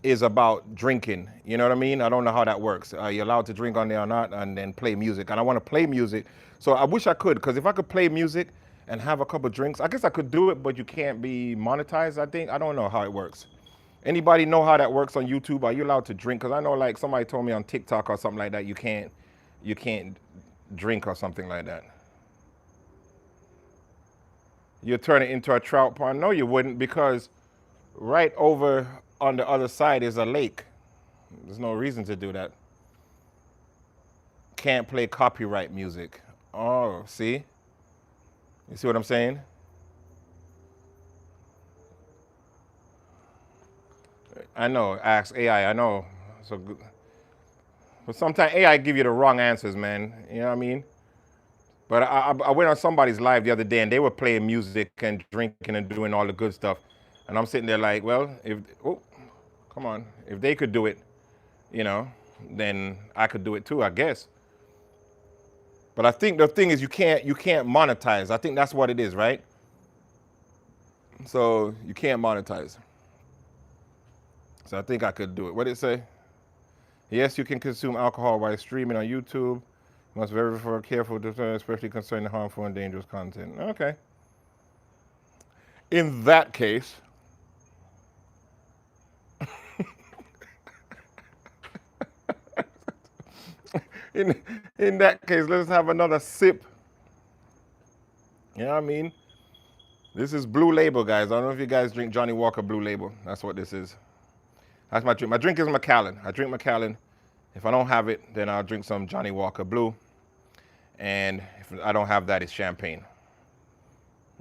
is about drinking. You know what I mean? I don't know how that works. Are you allowed to drink on there or not? And then play music. And I want to play music. So I wish I could, because if I could play music and have a couple drinks, I guess I could do it, but you can't be monetized, I think. I don't know how it works. Anybody know how that works on YouTube? Are you allowed to drink? Because I know, like, somebody told me on TikTok or something like that, you can't drink or something like that. You'd turn it into a trout pond? No, you wouldn't, because right over on the other side is a lake. There's no reason to do that. Can't play copyright music. Oh, see? You see what I'm saying? I know, ask AI, I know. So, but sometimes AI give you the wrong answers, man. You know what I mean? But I went on somebody's live the other day and they were playing music and drinking and doing all the good stuff. And I'm sitting there like, well, if, oh, come on, if they could do it, you know, then I could do it too, I guess. But I think the thing is you can't monetize. I think that's what it is, right? So you can't monetize. So I think I could do it. What did it say? Yes, you can consume alcohol while streaming on YouTube. You must be very careful, especially concerning harmful and dangerous content. Okay. In that case, in that case, let's have another sip. You know what I mean? This is Blue Label, guys. I don't know if you guys drink Johnny Walker Blue Label. That's what this is. That's my drink. My drink is Macallan. I drink Macallan. If I don't have it, then I'll drink some Johnny Walker Blue. And if I don't have that, it's champagne.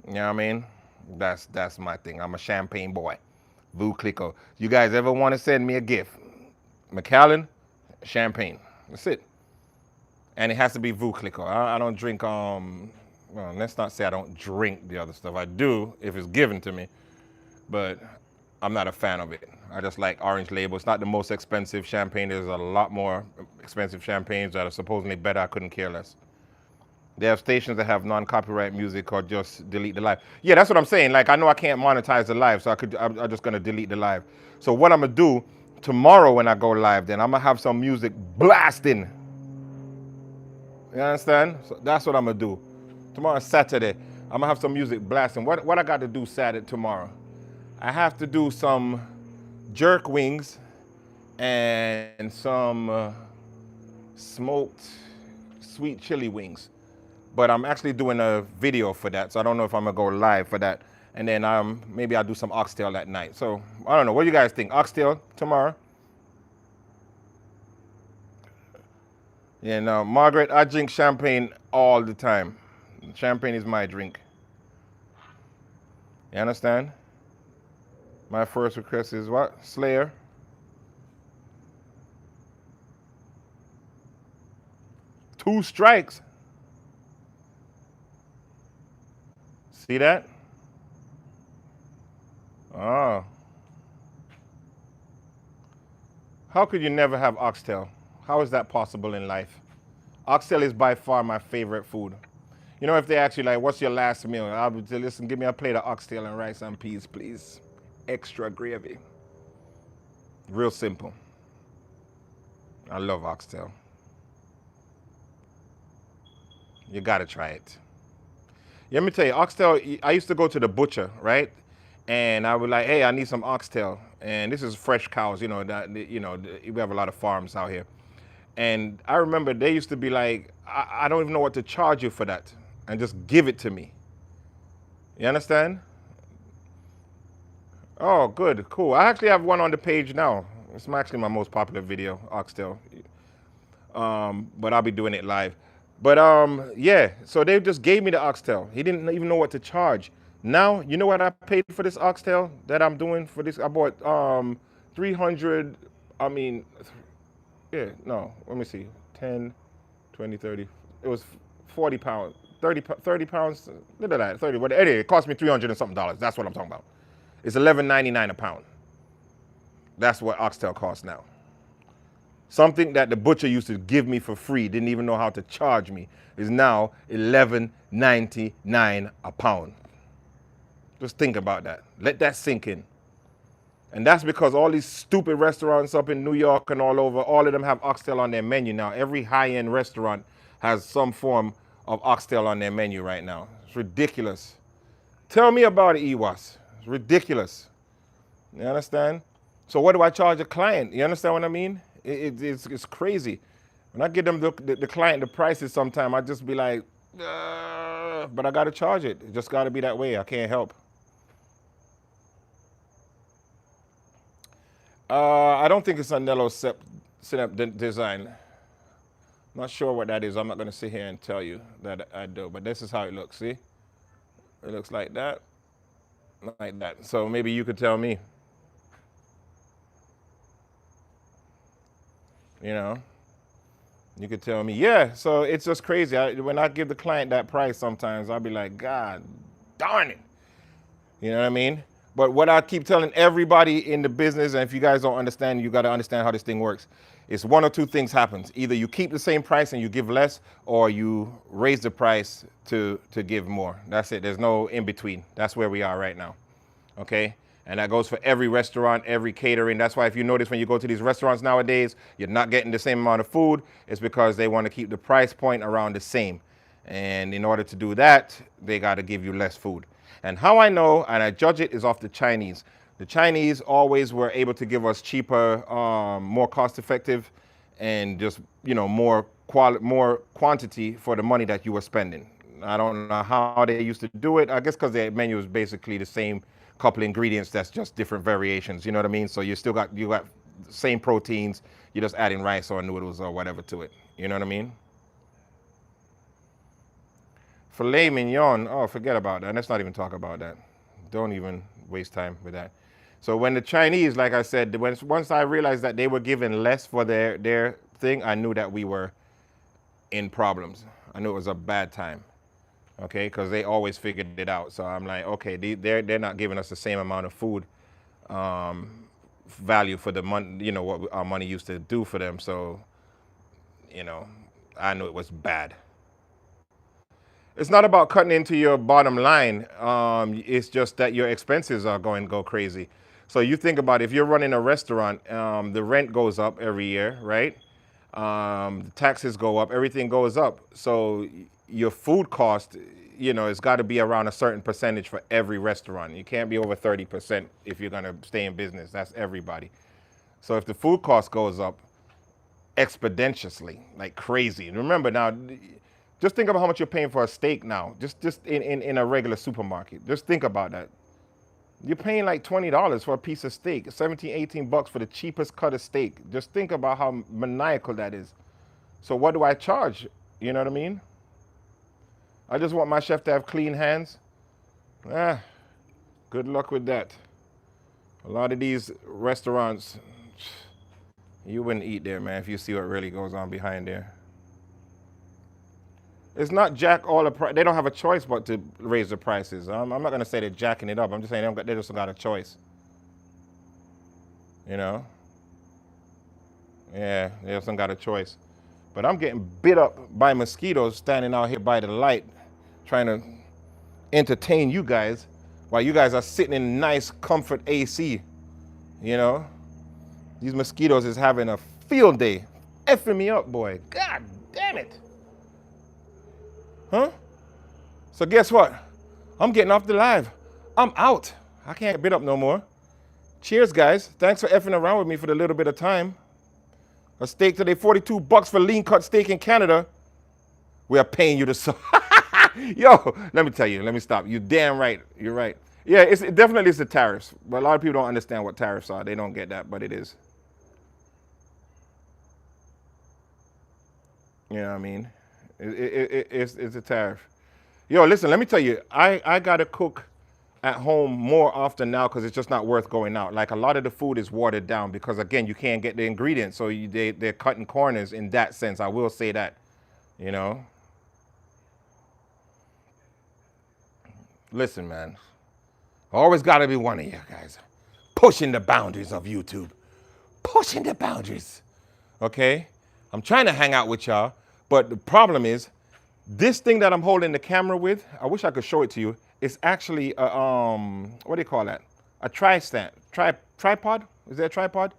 You know what I mean? That's my thing. I'm a champagne boy. Vu Clico. You guys ever want to send me a gift? Macallan, champagne. That's it. And it has to be Vu Clico. I don't drink, well, let's not say I don't drink the other stuff. I do if it's given to me, but I'm not a fan of it. I just like Orange Label. It's not the most expensive champagne. There's a lot more expensive champagnes that are supposedly better. I couldn't care less. They have stations that have non-copyright music or just delete the live. Yeah, that's what I'm saying. Like I know I can't monetize the live, so I'm just gonna delete the live. So what I'm gonna do tomorrow when I go live, then I'm gonna have some music blasting. You understand? So that's what I'm gonna do. Tomorrow's Saturday. I'm gonna have some music blasting. What I got to do Saturday tomorrow? I have to do some jerk wings and some smoked sweet chili wings. But I'm actually doing a video for that, so I don't know if I'm gonna go live for that. And then maybe I'll do some oxtail that night. So I don't know. What do you guys think? Oxtail tomorrow? Yeah, no, Margaret, I drink champagne all the time. Champagne is my drink. You understand? My first request is what? Slayer. Two strikes. See that? Oh. How could you never have oxtail? How is that possible in life? Oxtail is by far my favorite food. You know, if they ask you, like, what's your last meal? I'll be say, listen, give me a plate of oxtail and rice and peas, please. Extra gravy. Real simple. I love oxtail. You gotta try it. Let me tell you, oxtail, I used to go to the butcher, right? And I would like, hey, I need some oxtail. And this is fresh cows, we have a lot of farms out here. And I remember they used to be like, I don't even know what to charge you for that. And just give it to me. You understand? Oh, good, cool. I actually have one on the page now. It's actually my most popular video, oxtail. But I'll be doing it live. But yeah, so they just gave me the oxtail. He didn't even know what to charge. Now, you know what I paid for this oxtail that I'm doing for this? I bought 300, I mean, yeah, no, let me see, 10, 20, 30. It was 40 pounds, 30 pounds, look at that, 30, but anyway, it cost me 300 and something dollars. That's what I'm talking about. It's $11.99 a pound. That's what oxtail costs now. Something that the butcher used to give me for free, didn't even know how to charge me, is now $11.99 a pound. Just think about that. Let that sink in. And that's because all these stupid restaurants up in New York and all over, all of them have oxtail on their menu now. Every high-end restaurant has some form of oxtail on their menu right now. It's ridiculous. Tell me about it, Iwas. It's ridiculous. You understand? So what do I charge a client? You understand what I mean? It's crazy. When I give them the client the prices sometime, I just be like, but I got to charge it. It just got to be that way. I can't help. I don't think it's a Nello Synap design. Not sure what that is. I'm not going to sit here and tell you that I do, but this is how it looks. See? It looks like that. Like that. So maybe you could tell me. You know, you could tell me, yeah. So it's just crazy. When I give the client that price, sometimes I'll be like, God darn it. You know what I mean? But what I keep telling everybody in the business, and if you guys don't understand, you got to understand how this thing works. It's one or two things happens. Either you keep the same price and you give less, or you raise the price to give more. That's it. There's no in between. That's where we are right now. Okay? And that goes for every restaurant, every catering. That's why if you notice when you go to these restaurants nowadays, you're not getting the same amount of food. It's because they want to keep the price point around the same. And in order to do that, they got to give you less food. And how I know, and I judge it, is off the Chinese. The Chinese always were able to give us cheaper, more cost-effective, and just, more quantity for the money that you were spending. I don't know how they used to do it. I guess because their menu is basically the same couple ingredients, that's just different variations. You know what I mean? So you got same proteins. You're just adding rice or noodles or whatever to it. You know what I mean? Filet mignon. Oh, forget about that. Let's not even talk about that. Don't even waste time with that. So when the Chinese, like I said, once I realized that they were giving less for their thing, I knew that we were in problems. I knew it was a bad time. Okay, because they always figured it out. So I'm like, okay, they're not giving us the same amount of food value for the money, what our money used to do for them. So, I knew it was bad. It's not about cutting into your bottom line. It's just that your expenses are going to go crazy. So you think about it, if you're running a restaurant, the rent goes up every year, right? The taxes go up, everything goes up. So your food cost, it's got to be around a certain percentage for every restaurant. You can't be over 30% if you're going to stay in business. That's everybody. So if the food cost goes up exponentially, like crazy. And remember now, just think about how much you're paying for a steak now, just in a regular supermarket. Just think about that. You're paying like $20 for a piece of steak, 17, 18 bucks for the cheapest cut of steak. Just think about how maniacal that is. So what do I charge? You know what I mean? I just want my chef to have clean hands. Good luck with that. A lot of these restaurants, you wouldn't eat there, man, if you see what really goes on behind there. It's not jack all the price. They don't have a choice but to raise the prices. I'm not going to say they're jacking it up. I'm just saying they just got a choice. Yeah, they just got a choice. But I'm getting bit up by mosquitoes standing out here by the light, trying to entertain you guys while you guys are sitting in nice comfort AC. These mosquitoes is having a field day. Effing me up, boy. God damn it. Huh? So guess what? I'm getting off the live. I'm out. I can't get bit up no more. Cheers, guys. Thanks for effing around with me for the little bit of time. A steak today, 42 bucks for lean cut steak in Canada. We are paying you to Yo, let me tell you. Let me stop. You're damn right. You're right. Yeah, it definitely is the tariffs. But a lot of people don't understand what tariffs are. They don't get that, but it is. You know what I mean? It's a tariff. Yo, listen, let me tell you, I got to cook at home more often now because it's just not worth going out. Like a lot of the food is watered down because, again, you can't get the ingredients. So they're cutting corners in that sense. I will say that, Listen, man, always got to be one of you guys pushing the boundaries of YouTube. Pushing the boundaries. Okay? I'm trying to hang out with y'all, but the problem is, this thing that I'm holding the camera with, I wish I could show it to you. It's actually a, what do you call that? A tripod? Is there a tripod?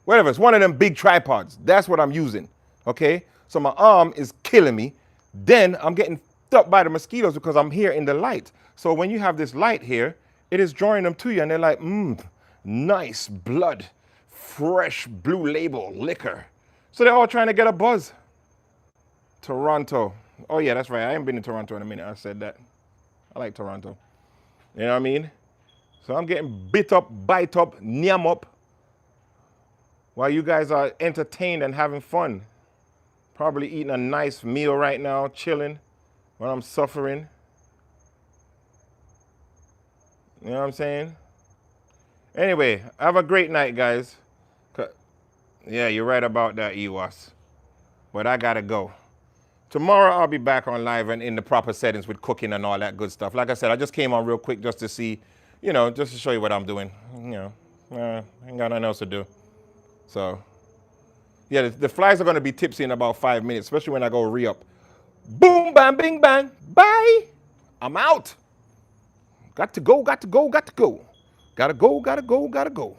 Whatever, it's one of them big tripods. That's what I'm using, okay? So my arm is killing me. Then I'm getting up by the mosquitoes because I'm here in the light. So when you have this light here, it is drawing them to you and they're like, nice blood, fresh blue label liquor. So they're all trying to get a buzz. Toronto. Oh yeah, that's right. I haven't been to Toronto in a minute. I said that. I like Toronto. You know what I mean? So I'm getting bit up, bite up, nyam up while you guys are entertained and having fun. Probably eating a nice meal right now, chilling while I'm suffering. You know what I'm saying? Anyway, have a great night, guys. Yeah, you're right about that, Ewas. But I gotta go. Tomorrow I'll be back on live and in the proper settings with cooking and all that good stuff. Like I said, I just came on real quick just to see, just to show you what I'm doing. Ain't got nothing else to do. So, yeah, the flies are going to be tipsy in about 5 minutes, especially when I go re-up. Boom, bam, bing, bang. Bye. I'm out. Got to go, got to go, got to go. Gotta go, gotta go, gotta go.